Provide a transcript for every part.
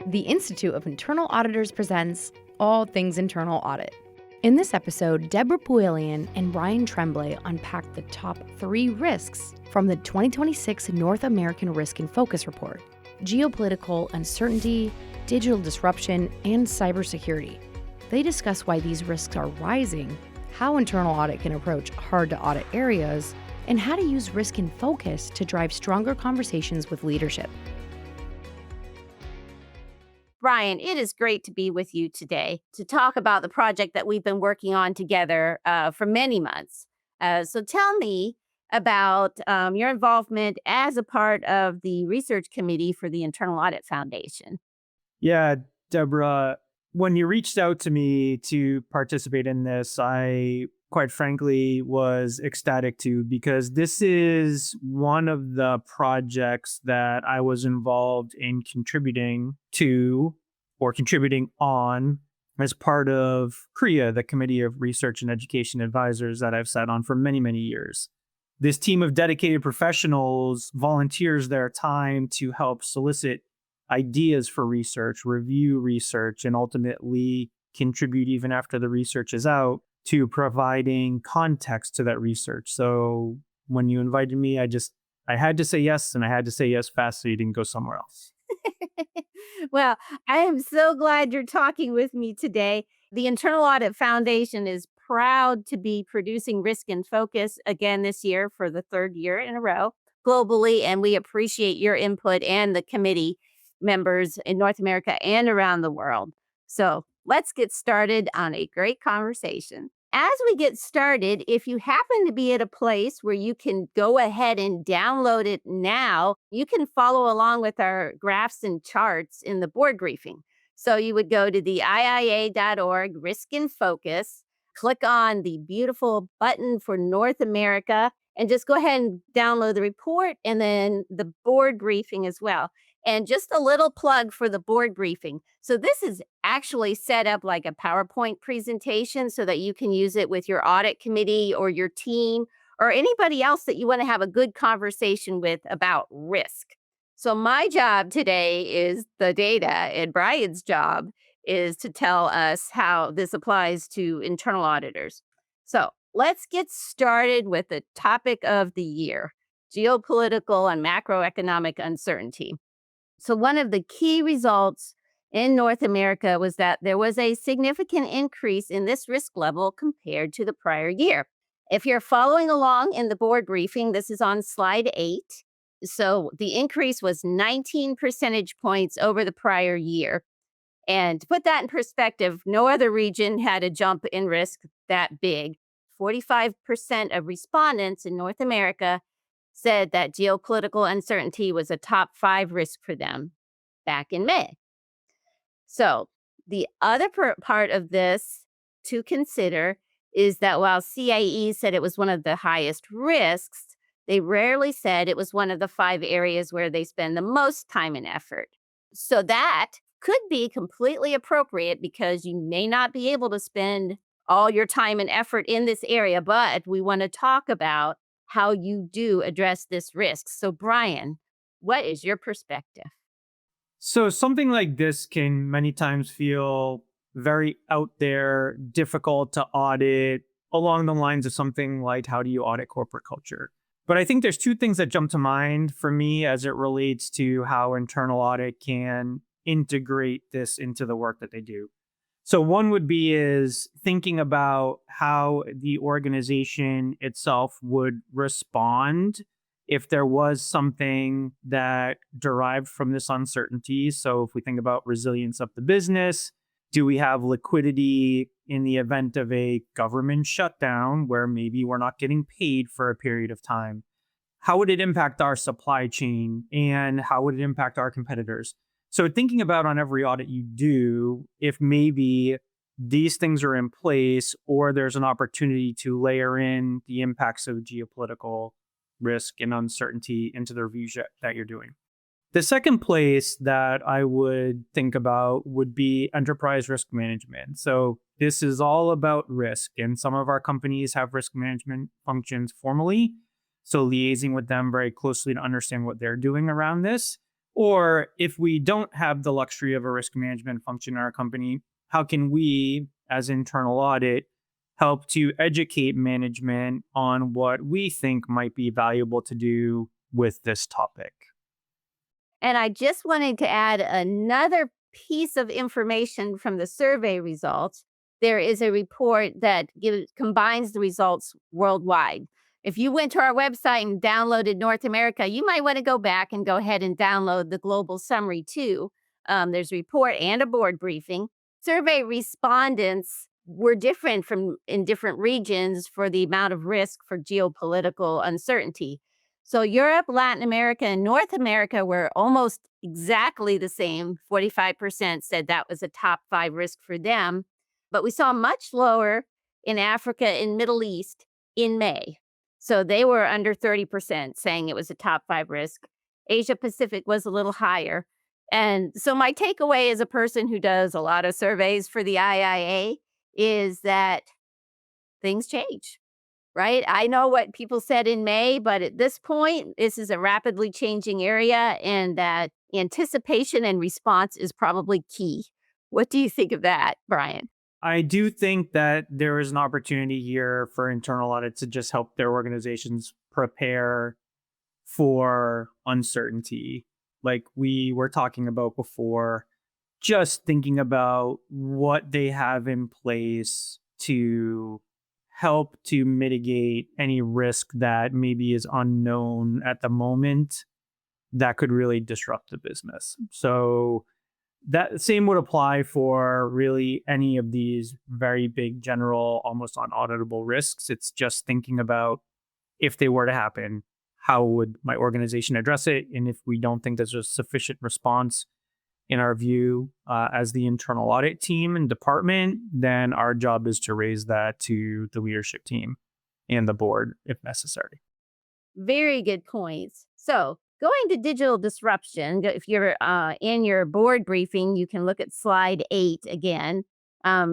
The Institute of Internal Auditors presents All Things Internal Audit. In this episode, Deborah Poulalion and Brian Tremblay unpack the top 3 risks from the 2026 North American Risk in Focus Report: geopolitical uncertainty, digital disruption, and cybersecurity. They discuss why these risks are rising, how internal audit can approach hard-to-audit areas, and how to use risk in focus to drive stronger conversations with leadership. Brian, it is great to be with you today to talk about the project that we've been working on together for many months. So tell me about your involvement as a part of the research committee for the Internal Audit Foundation. Yeah, Deborah, when you reached out to me to participate in this, I quite frankly was ecstatic too, because this is one of the projects that I was involved in contributing to or contributing on as part of CREA, the Committee of Research and Education Advisors that I've sat on for many, many years. This team of dedicated professionals volunteers their time to help solicit ideas for research, review research, and ultimately contribute even after the research is out to providing context to that research. So when you invited me, I had to say yes, and I had to say yes fast so you didn't go somewhere else. Well, I am so glad you're talking with me today. The Internal Audit Foundation is proud to be producing Risk in Focus again this year for the 3rd year in a row globally, and we appreciate your input and the committee members in North America and around the world. So let's get started on a great conversation. As we get started, if you happen to be at a place where you can go ahead and download it now, you can follow along with our graphs and charts in the board briefing. So you would go to the IIA.org Risk in Focus, click on the beautiful button for North America, and just go ahead and download the report and then the board briefing as well. And just a little plug for the board briefing. So this is actually set up like a PowerPoint presentation so that you can use it with your audit committee or your team or anybody else that you want to have a good conversation with about risk. So my job today is the data, and Brian's job is to tell us how this applies to internal auditors. So let's get started with the topic of the year: geopolitical and macroeconomic uncertainty. So one of the key results in North America was that there was a significant increase in this risk level compared to the prior year. If you're following along in the board briefing, this is on slide 8. So the increase was 19 percentage points over the prior year. And to put that in perspective, no other region had a jump in risk that big. 45% of respondents in North America said that geopolitical uncertainty was a top 5 risk for them back in May. So the other part of this to consider is that while CIE said it was one of the highest risks, they rarely said it was one of the 5 areas where they spend the most time and effort. So that could be completely appropriate because you may not be able to spend all your time and effort in this area, but we want to talk about how you do address this risk. So Brian, what is your perspective? So something like this can many times feel very out there, difficult to audit, along the lines of something like, how do you audit corporate culture? But I think there's 2 things that jump to mind for me as it relates to how internal audit can integrate this into the work that they do. So one would be is thinking about how the organization itself would respond if there was something that derived from this uncertainty. So if we think about resilience of the business, do we have liquidity in the event of a government shutdown where maybe we're not getting paid for a period of time? How would it impact our supply chain, and how would it impact our competitors? So thinking about on every audit you do, if maybe these things are in place or there's an opportunity to layer in the impacts of geopolitical risk and uncertainty into the reviews that you're doing. The second place that I would think about would be enterprise risk management. So this is all about risk, and some of our companies have risk management functions formally. So liaising with them very closely to understand what they're doing around this, Or if we don't have the luxury of a risk management function in our company, how can we, as internal audit, help to educate management on what we think might be valuable to do with this topic? And I just wanted to add another piece of information from the survey results. There is a report that combines the results worldwide. If you went to our website and downloaded North America, you might want to go back and go ahead and download the global summary too. There's a report and a board briefing. Survey respondents were different from in different regions for the amount of risk for geopolitical uncertainty. So Europe, Latin America, and North America were almost exactly the same. 45% said that was a top 5 risk for them. But we saw much lower in Africa and Middle East in May. So they were under 30% saying it was a top 5 risk. Asia Pacific was a little higher. And so my takeaway as a person who does a lot of surveys for the IIA is that things change. Right? I know what people said in May, but at this point, this is a rapidly changing area, and that anticipation and response is probably key. What do you think of that, Brian? I do think that there is an opportunity here for internal audit to just help their organizations prepare for uncertainty. Like we were talking about before, just thinking about what they have in place to help to mitigate any risk that maybe is unknown at the moment that could really disrupt the business. So that same would apply for really any of these very big, general, almost unauditable risks. It's just thinking about if they were to happen, how would my organization address it? And if we don't think there's a sufficient response, in our view, as the internal audit team and department, then our job is to raise that to the leadership team and the board if necessary. Very good points. So, going to digital disruption, if you're in your board briefing, you can look at slide 8 again.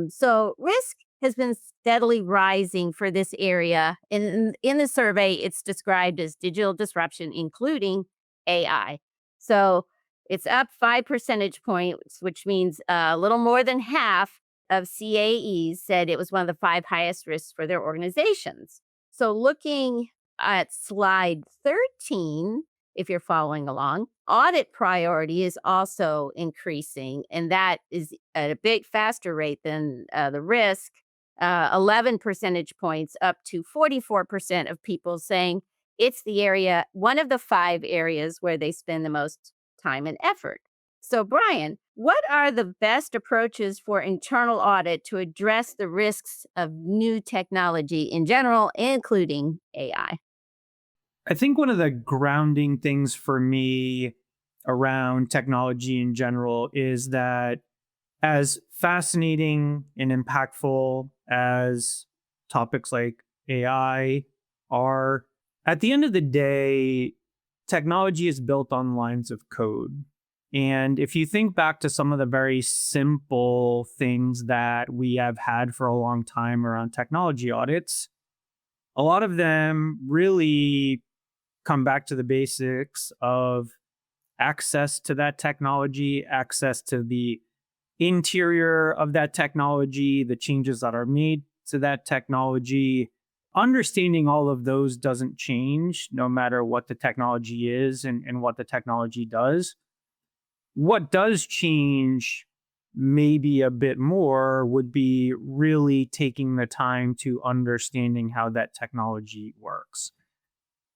So, risk has been steadily rising for this area. In the survey, it's described as digital disruption, including AI. So, it's up 5 percentage points, which means a little more than half of CAEs said it was one of the 5 highest risks for their organizations. So looking at slide 13, if you're following along, audit priority is also increasing, and that is at a big faster rate than the risk, 11 percentage points up to 44% of people saying it's the area, one of the 5 areas where they spend the most time and effort. So, Brian, what are the best approaches for internal audit to address the risks of new technology in general, including AI? I think one of the grounding things for me around technology in general is that as fascinating and impactful as topics like AI are, at the end of the day, technology is built on lines of code. And if you think back to some of the very simple things that we have had for a long time around technology audits, a lot of them really come back to the basics of access to that technology, access to the interior of that technology, the changes that are made to that technology. Understanding all of those doesn't change no matter what the technology is and what the technology does. What does change maybe a bit more would be really taking the time to understanding how that technology works.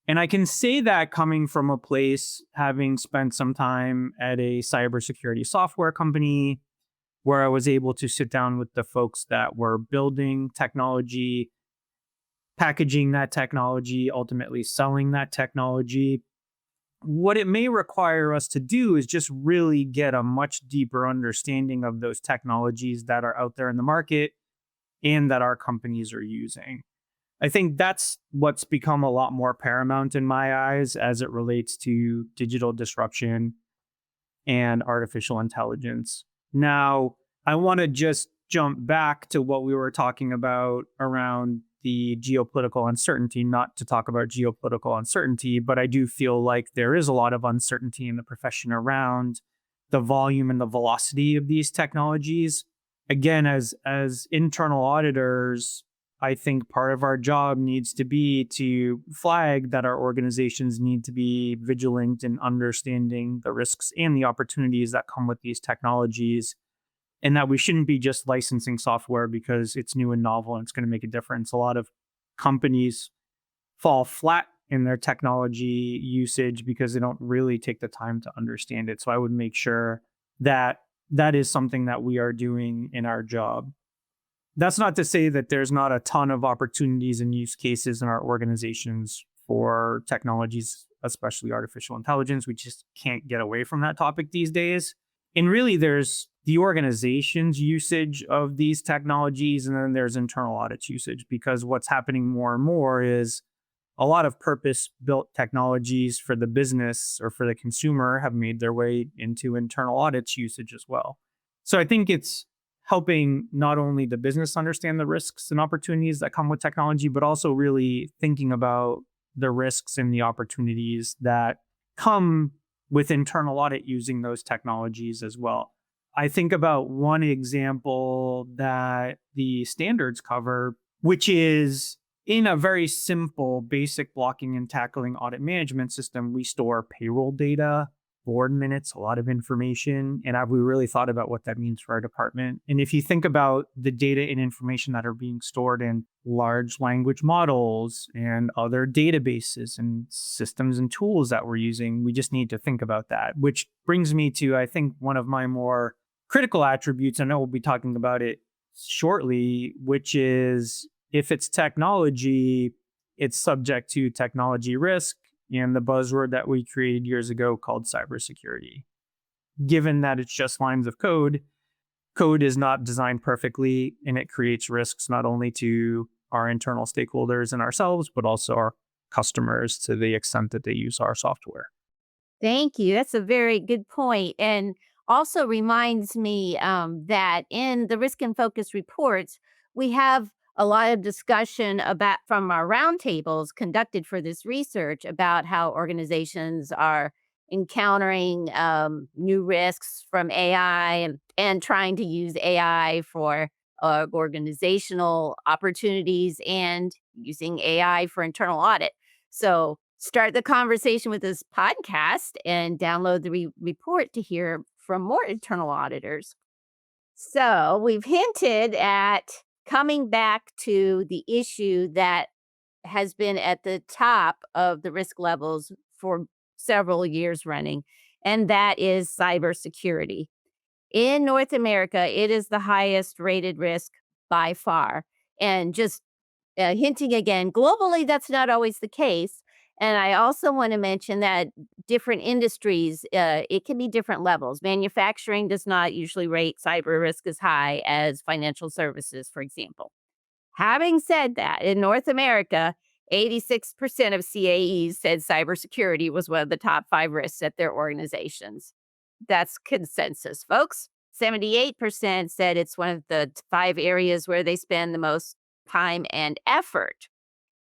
And I can say that coming from a place having spent some time at a cybersecurity software company where I was able to sit down with the folks that were building technology, packaging that technology, ultimately selling that technology. What it may require us to do is just really get a much deeper understanding of those technologies that are out there in the market and that our companies are using. I think that's what's become a lot more paramount in my eyes as it relates to digital disruption and artificial intelligence. Now, I want to just jump back to what we were talking about around the geopolitical uncertainty, not to talk about geopolitical uncertainty, but I do feel like there is a lot of uncertainty in the profession around the volume and the velocity of these technologies. Again, as internal auditors, I think part of our job needs to be to flag that our organizations need to be vigilant in understanding the risks and the opportunities that come with these technologies, and that we shouldn't be just licensing software because it's new and novel and it's going to make a difference. A lot of companies fall flat in their technology usage because they don't really take the time to understand it. So I would make sure that that is something that we are doing in our job. That's not to say that there's not a ton of opportunities and use cases in our organizations for technologies, especially artificial intelligence. We just can't get away from that topic these days. And really, there's the organization's usage of these technologies, and then there's internal audits usage, because what's happening more and more is a lot of purpose-built technologies for the business or for the consumer have made their way into internal audits usage as well. So I think it's helping not only the business understand the risks and opportunities that come with technology, but also really thinking about the risks and the opportunities that come with internal audit using those technologies as well. I think about one example that the standards cover, which is in a very simple, basic blocking and tackling audit management system. We store payroll data, board minutes, a lot of information. And have we really thought about what that means for our department? And if you think about the data and information that are being stored in large language models and other databases and systems and tools that we're using, we just need to think about that, which brings me to, I think, one of my more critical attributes. I know we'll be talking about it shortly, which is if it's technology, it's subject to technology risk and the buzzword that we created years ago called cybersecurity. Given that it's just lines of code, code is not designed perfectly, and it creates risks not only to our internal stakeholders and ourselves, but also our customers to the extent that they use our software. Thank you. That's a very good point. And also reminds me that in the risk and focus reports, we have a lot of discussion about from our roundtables conducted for this research about how organizations are encountering new risks from AI and trying to use AI for organizational opportunities and using AI for internal audit. So start the conversation with this podcast and download the report to hear from more internal auditors. So we've hinted at coming back to the issue that has been at the top of the risk levels for several years running, and that is cybersecurity. In North America, it is the highest rated risk by far. And just hinting again, globally, that's not always the case. And I also want to mention that different industries, it can be different levels. Manufacturing does not usually rate cyber risk as high as financial services, for example. Having said that, in North America, 86% of CAEs said cybersecurity was one of the top 5 risks at their organizations. That's consensus, folks. 78% said it's one of the 5 areas where they spend the most time and effort.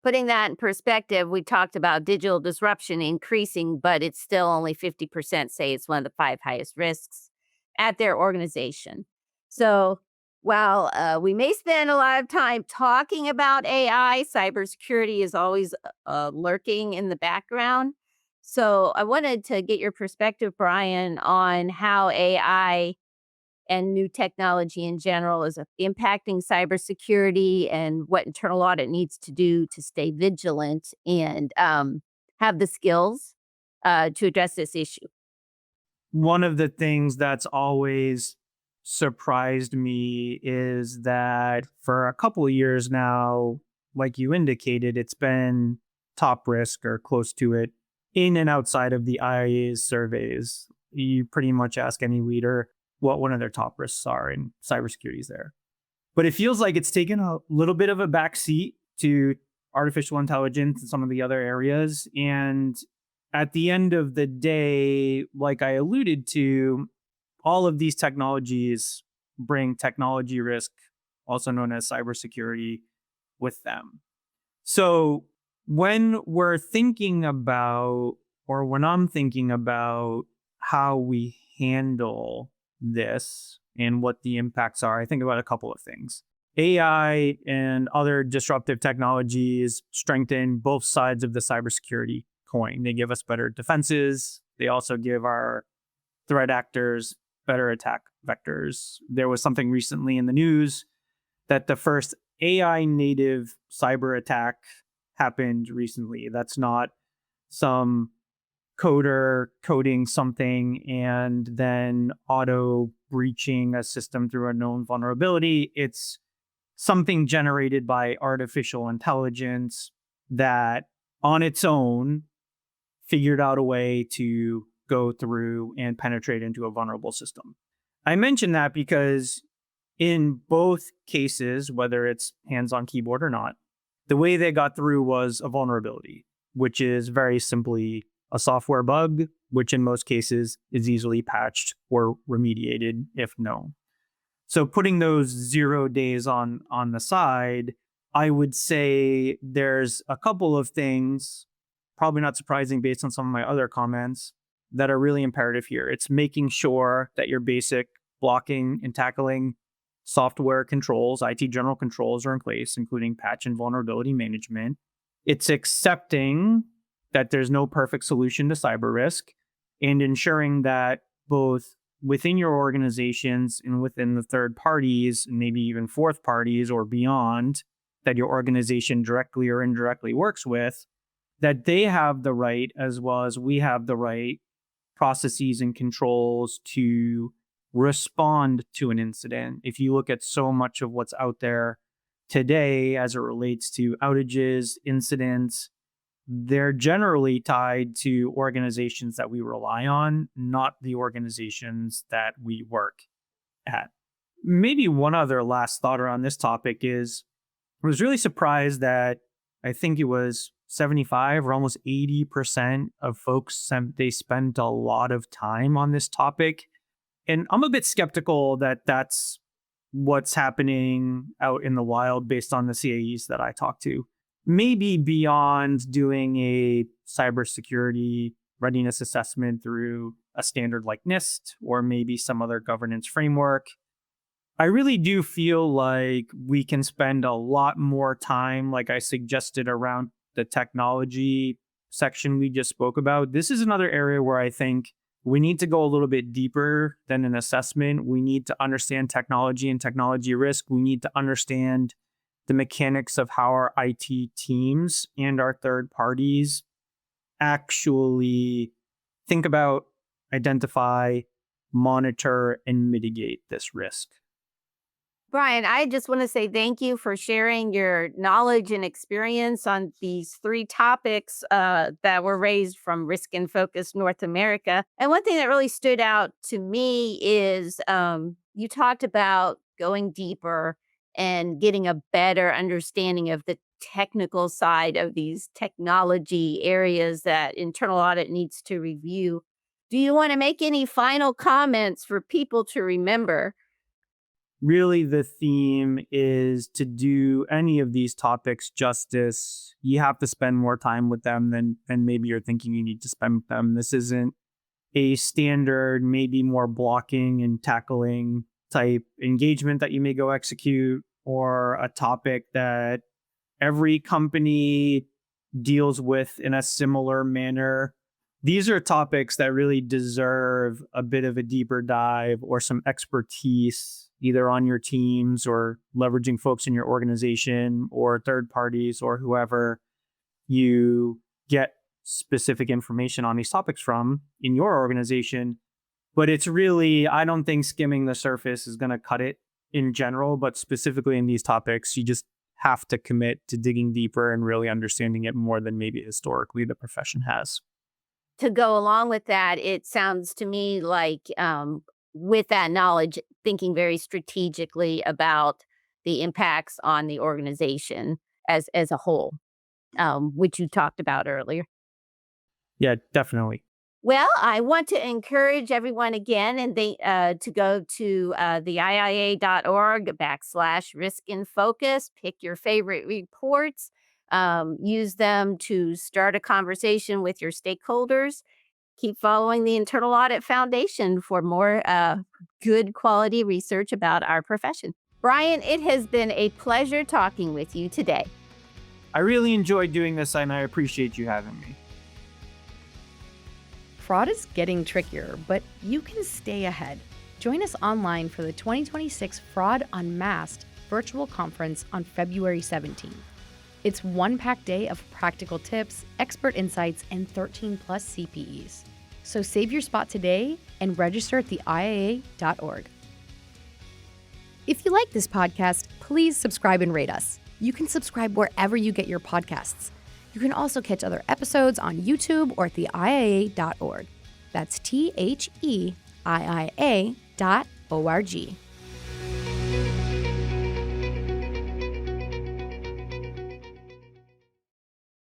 Putting that in perspective, we talked about digital disruption increasing, but it's still only 50% say it's one of the 5 highest risks at their organization. So while we may spend a lot of time talking about AI, cybersecurity is always lurking in the background. So I wanted to get your perspective, Brian, on how AI and new technology in general is impacting cybersecurity and what internal audit needs to do to stay vigilant and have the skills to address this issue. One of the things that's always surprised me is that for a couple of years now, like you indicated, it's been top risk or close to it in and outside of the IIA's surveys. You pretty much ask any leader what one of their top risks are, and cybersecurity is there. But it feels like it's taken a little bit of a backseat to artificial intelligence and some of the other areas. And at the end of the day, like I alluded to, all of these technologies bring technology risk, also known as cybersecurity, with them. So when we're thinking about, or when I'm thinking about how we handle this and what the impacts are, I think about a couple of things. AI and other disruptive technologies strengthen both sides of the cybersecurity coin. They give us better defenses. They also give our threat actors better attack vectors. There was something recently in the news that the first AI native cyber attack happened recently. That's not some coder coding something and then auto breaching a system through a known vulnerability. It's something generated by artificial intelligence that on its own figured out a way to go through and penetrate into a vulnerable system. I mention that because in both cases, whether it's hands on keyboard or not, the way they got through was a vulnerability, which is very simply a software bug, which in most cases is easily patched or remediated if known. So putting those 0 days on the side, I would say there's a couple of things, probably not surprising based on some of my other comments, that are really imperative here. It's making sure that your basic blocking and tackling software controls, IT general controls are in place, including patch and vulnerability management. It's accepting that there's no perfect solution to cyber risk and ensuring that both within your organizations and within the third parties, and maybe even fourth parties or beyond, that your organization directly or indirectly works with, that they have the right, as well as we have the right processes and controls to respond to an incident. If you look at so much of what's out there today as it relates to outages, incidents, they're generally tied to organizations that we rely on, not the organizations that we work at. Maybe one other last thought around this topic is I was really surprised that I think it was 75 or almost 80% of folks they spent a lot of time on this topic. And I'm a bit skeptical that that's what's happening out in the wild based on the CAEs that I talk to. Maybe beyond doing a cybersecurity readiness assessment through a standard like NIST or maybe some other governance framework, I really do feel like we can spend a lot more time, like I suggested, around the technology section we just spoke about. This is another area where I think we need to go a little bit deeper than an assessment. We need to understand technology and technology risk. We need to understand the mechanics of how our IT teams and our third parties actually think about, identify, monitor, and mitigate this risk. Brian, I just want to say thank you for sharing your knowledge and experience on these three topics that were raised from Risk and Focus North America. And one thing that really stood out to me is you talked about going deeper and getting a better understanding of the technical side of these technology areas that internal audit needs to review. Do you want to make any final comments for people to remember? Really, the theme is to do any of these topics justice. You have to spend more time with them than maybe you're thinking you need to spend with them. This isn't a standard, maybe more blocking and tackling type engagement that you may go execute, or a topic that every company deals with in a similar manner. These are topics that really deserve a bit of a deeper dive or some expertise, either on your teams or leveraging folks in your organization or third parties or whoever you get specific information on these topics from in your organization. But it's really, I don't think skimming the surface is going to cut it in general, but specifically in these topics, you just have to commit to digging deeper and really understanding it more than maybe historically the profession has. To go along with that, it sounds to me like with that knowledge, thinking very strategically about the impacts on the organization as a whole, which you talked about earlier. Yeah, definitely. Well, I want to encourage everyone again and they to go to the IIA.org /risk in focus, pick your favorite reports, Use them to start a conversation with your stakeholders. Keep following the Internal Audit Foundation for more good quality research about our profession. Brian, it has been a pleasure talking with you today. I really enjoyed doing this, and I appreciate you having me. Fraud is getting trickier, but you can stay ahead. Join us online for the 2026 Fraud Unmasked virtual conference on February 17th. It's one packed day of practical tips, expert insights, and 13 plus CPEs. So save your spot today and register at the IAA.org. If you like this podcast, please subscribe and rate us. You can subscribe wherever you get your podcasts. You can also catch other episodes on YouTube or at the IAA.org. That's THEIIA.org.